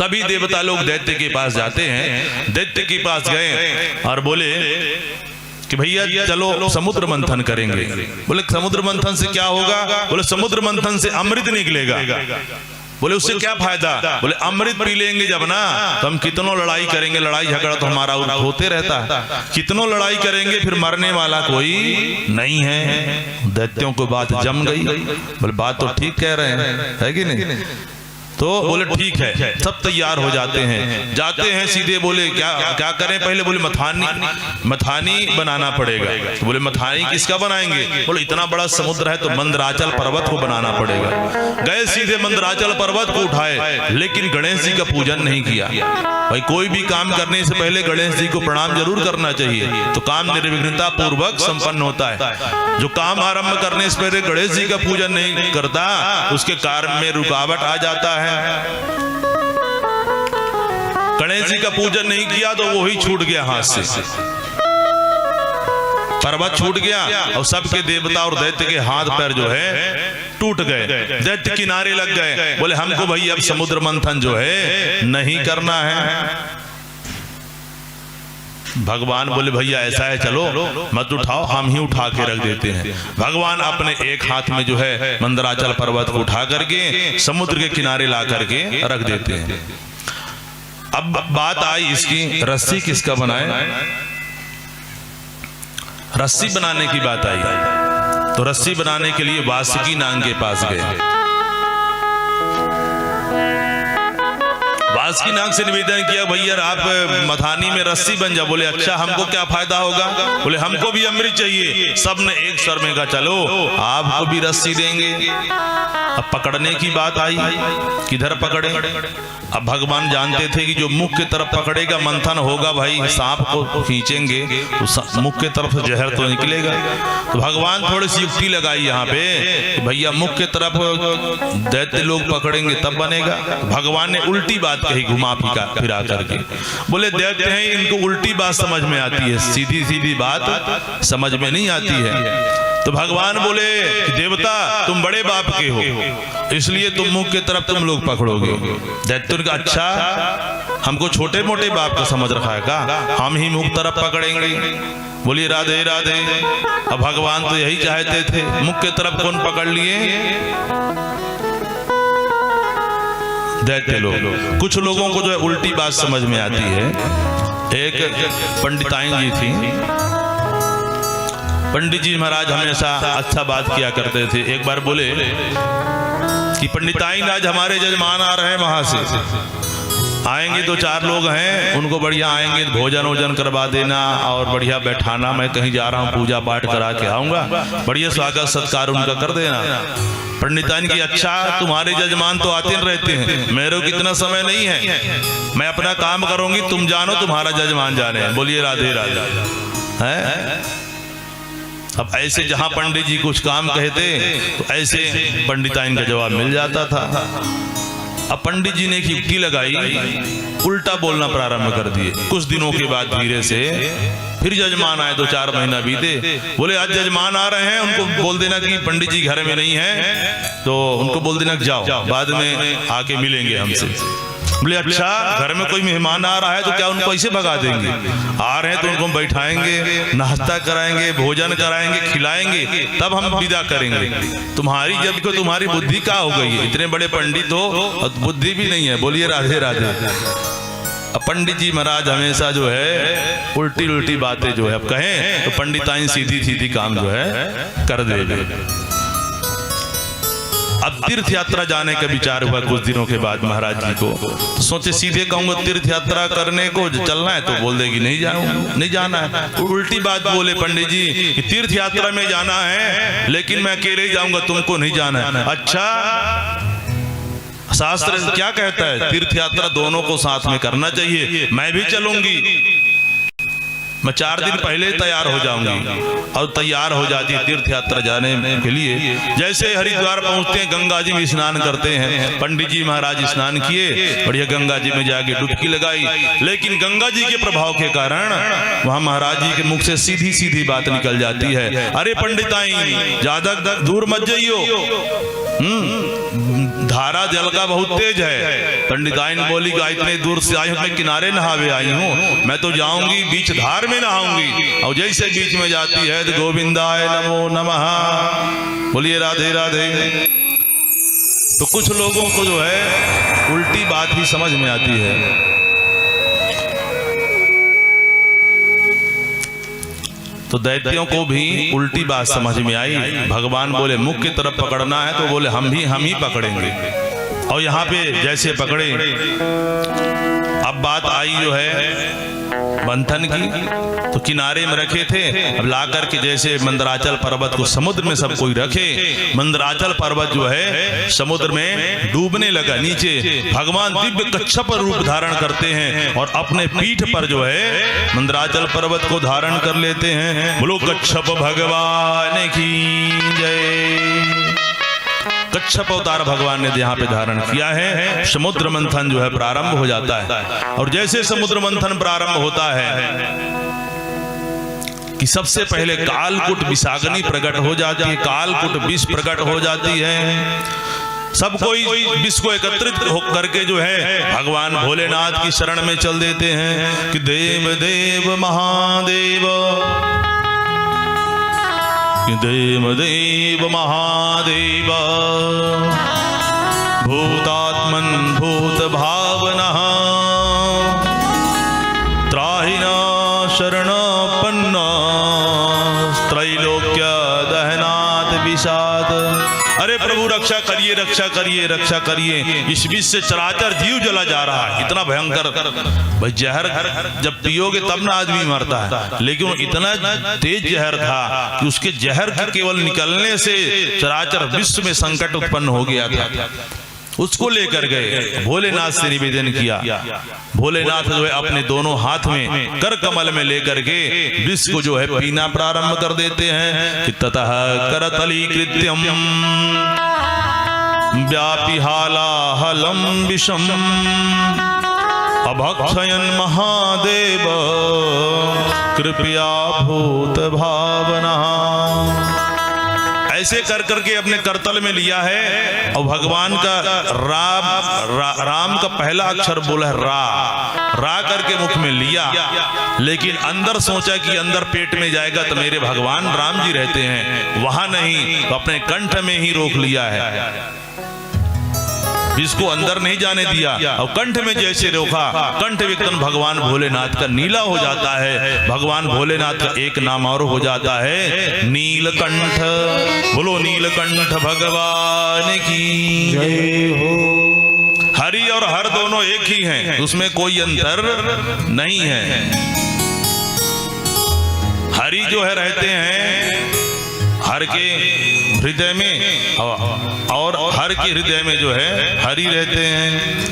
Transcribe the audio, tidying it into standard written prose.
सभी देवता लोग दैत्य के पास जाते हैं। दैत्य के पास गए और बोले कि भैया चलो समुद्र मंथन करेंगे। बोले समुद्र मंथन से क्या होगा? बोले समुद्र मंथन से अमृत निकलेगा। बोले उससे क्या फायदा? बोले अमृत पी लेंगे जब ना तो हम कितनों लड़ाई करेंगे, लड़ाई झगड़ा तो हमारा होते रहता है, कितनों लड़ाई करेंगे फिर मरने वाला कोई नहीं है। दैत्यों को बात जम गई। बोले बात तो ठीक कह रहे हैं, है कि नहीं? तो बोले ठीक है। सब तैयार हो जाते हैं, जाते हैं सीधे। बोले क्या करें पहले? बोले मथानी बनाना पड़ेगा। तो बोले मथानी किसका बनाएंगे? बोले इतना बड़ा समुद्र है तो मंदराचल पर्वत को बनाना पड़ेगा। गए सीधे मंदराचल पर्वत को उठाए, लेकिन गणेश जी का पूजन नहीं किया। भाई कोई भी काम करने से पहले गणेश जी को प्रणाम जरूर करना चाहिए, तो काम निर्विघ्नता पूर्वक संपन्न होता है। जो काम आरंभ करने से पहले गणेश जी का पूजन नहीं करता, उसके कार्य में रुकावट आ जाता है। गणेश जी का पूजन नहीं किया तो वो ही छूट गया हाथ से, पर्वत छूट गया और सबके देवता और दैत्य के हाथ पैर जो है टूट गए। दैत्य किनारे लग गए। बोले हमको भाई अब समुद्र मंथन जो है नहीं करना है। भगवान बोले भैया ऐसा है, चलो मत उठाओ, हम ही उठा के रख देते हैं। भगवान अपने एक हाथ में जो है मंदराचल पर्वत को उठा करके समुद्र के किनारे ला करके रख देते हैं। अब बात आई इसकी, रस्सी किसका बनाए? रस्सी बनाने की बात आई। तो रस्सी बनाने के लिए वासुकी नाग के पास गए। वासुकी नाग से निवेदन किया भैया आप मथानी में रस्सी बन जा। बोले अच्छा हमको क्या फायदा होगा? बोले हमको भी अमृत चाहिए। सबने एक स्वर में कहा चलो आपको भी रस्सी देंगे। अब पकड़ने की बात आई, किधर पकड़े? अब भगवान जानते थे कि जो मुख की तरफ पकड़ेगा मंथन होगा, भाई सांप को खींचेंगे तो मुख की तरफ जहर तो निकलेगा। तो भगवान थोड़ी सी युक्ति लगाई यहाँ पे कि भैया मुख की तरफ दैत्य लोग पकड़ेंगे तब बनेगा। भगवान ने उल्टी बात कही घुमा फिरा करके। बोले दैत्य हैं, इनको उल्टी बात समझ में आती है, सीधी सीधी बात समझ में नहीं आती है। तो भगवान बोले कि देवता तुम बड़े बाप के हो, इसलिए तुम मुख की तरफ तुम लोग पकड़ोगे। दैत्य का अच्छा हमको छोटे मोटे बाप का समझ रखा है का? हम ही मुख तरफ पकड़ेंगे। बोलिए राधे राधे। अब भगवान तो यही चाहते थे, मुख की तरफ कौन पकड़ लिए? दैत्य लोग। कुछ लोगों को जो है उल्टी बात समझ में आती है। एक पंडिताइन जी थी। पंडित जी महाराज हमेशा अच्छा बात किया करते थे। एक बार बोले कि पंडिताइन आज हमारे जजमान आ रहे हैं, वहां से आएंगे, दो चार लोग हैं, उनको बढ़िया आएंगे भोजन वोजन करवा देना और बढ़िया बैठाना। मैं कहीं जा रहा हूँ पूजा पाठ करा के आऊंगा, बढ़िया स्वागत सत्कार उनका कर देना। पंडिताइन की अच्छा तुम्हारे जजमान तो आते रहते हैं, मेरे को कितना समय नहीं है, मैं अपना काम करूंगी, तुम जानो तुम्हारा जजमान जाने। बोलिए राधे राधे। है अब ऐसे जहां पंडित जी कुछ काम कहते तो ऐसे पंडिताइन का जवाब मिल जाता था। अब पंडित जी ने एक युक्ति लगाई, उल्टा बोलना प्रारंभ कर दिए। कुछ दिनों के बाद धीरे से फिर जजमान आए, 2-4 महीना बीते। बोले आज जजमान आ रहे हैं, उनको बोल देना कि पंडित जी घर में नहीं है, तो उनको बोल देना कि जाओ बाद में आके मिलेंगे हमसे। बोले अच्छा घर में कोई मेहमान आ रहा है तो क्या उनको ऐसे भगा देंगे? आ रहे हैं तो उनको बैठाएंगे, नाश्ता कराएंगे, भोजन कराएंगे, खिलाएंगे, तब हम विदा करेंगे। तुम्हारी जब को तुम्हारी बुद्धि क्या हो गई है? इतने बड़े पंडित हो और बुद्धि भी नहीं है। बोलिए राधे राधे। अब पंडित जी महाराज हमेशा जो है उल्टी उल्टी बातें जो है अब कहें तो पंडिताइन सीधी सीधी काम जो है कर देंगे। अब तीर्थ यात्रा जाने का विचार हुआ कुछ दिनों के बाद महाराज जी को। तो सोचे सीधे कहूंगा तीर्थ यात्रा करने को चलना है तो बोल देगी नहीं जाऊंगा, नहीं जाना है। उल्टी बात बोले पंडित जी कि तीर्थ यात्रा में जाना है लेकिन मैं अकेले ही जाऊंगा, तुमको नहीं जाना है। अच्छा शास्त्र क्या कहता है? तीर्थ यात्रा दोनों को साथ में करना चाहिए, मैं भी चलूंगी। मैं 4 दिन पहले तैयार हो जाऊंगी और तैयार हो जाती है तीर्थ यात्रा जाने के लिए। जैसे हरिद्वार पहुंचते हैं गंगा जी में स्नान करते हैं। पंडित जी महाराज स्नान किए, बढ़िया गंगा जी में जाके डुबकी लगाई, लेकिन गंगा जी के प्रभाव के कारण वहां महाराज जी के मुख से सीधी सीधी बात निकल जाती है, अरे पंडिताइन ज्यादा दूर मत जाइयो, धारा जल का बहुत तेज है। पंडिताइन बोली कि इतने दूर से आई हूं, मैं किनारे नहावे आई हूं, मैं तो जाऊंगी बीच धार में नहाऊंगी। और जैसे बीच में जाती है तो गोविंदाय नमो नमः, बोलिए राधे राधे। तो कुछ लोगों को जो है उल्टी बात ही समझ में आती है। तो दैत्यों को भी उल्टी बात समझ में आई। भगवान बोले मुख की तरफ पकड़ना है, तो बोले हम ही पकड़ेंगे। और यहाँ पे जैसे पकड़े, अब बात आई जो है मंथन की, तो किनारे में रखे थे। अब ला करके जैसे मंदराचल पर्वत को समुद्र में सब कोई रखे, मंदराचल पर्वत जो है समुद्र में डूबने लगा नीचे। भगवान दिव्य कच्छप रूप धारण करते हैं और अपने पीठ पर जो है मंदराचल पर्वत को धारण कर लेते हैं। बोलो कच्छप भगवान की जय। कच्छप अवतार भगवान ने यहाँ पे धारण किया है। समुद्र मंथन जो है प्रारंभ हो जाता है। और जैसे समुद्र मंथन प्रारंभ होता है कि सबसे पहले कालकूट विषाग्नि प्रकट हो जाती है, कालकूट विष प्रकट हो जाती है। सब कोई विष को एकत्रित होकर के जो है भगवान भोलेनाथ की शरण में चल देते हैं कि देव देव महादेव, देव देव महादेव, भूतात्मन भूत भावनः, त्राहिना शरणपन्ना, त्रैलोक्य दहनात् विषाद। अरे प्रभु रक्षा करिए, रक्षा करिए, रक्षा करिए। इस विष से चराचर जीव जला जा रहा है। इतना भयंकर भाई जहर जब पियोगे तब ना आदमी मरता है, लेकिन वो इतना तेज जहर था कि उसके जहर के केवल निकलने से चराचर विश्व में संकट उत्पन्न हो गया था। उसको लेकर गए, भोलेनाथ से निवेदन किया। भोलेनाथ जो है अपने दोनों हाथ में कर कमल में लेकर के विष को जो है पीना प्रारंभ कर देते हैं कि ततः करतली कृत्यम व्यापी हालाहलम विषम अभक्षयन महादेव कृपया भूत भावना। ऐसे कर करके अपने करतल में लिया है और भगवान का राम का पहला अक्षर बोला है रा करके मुख में लिया, लेकिन अंदर सोचा कि अंदर पेट में जाएगा तो मेरे भगवान राम जी रहते हैं, वहां नहीं, तो अपने कंठ में ही रोक लिया है। जिसको अंदर नहीं जाने दिया और कंठ में जैसे रोका, कंठ विकटन भगवान भोलेनाथ का नीला हो जाता है। भगवान भोलेनाथ का एक नाम और हो जाता है नीलकंठ। बोलो नीलकंठ भगवान की जय हो। हरि और हर दोनों एक ही हैं, उसमें कोई अंतर नहीं है। हरि जो है रहते हैं हर के हृदय में और हर के हृदय में जो है हरि रहते हैं।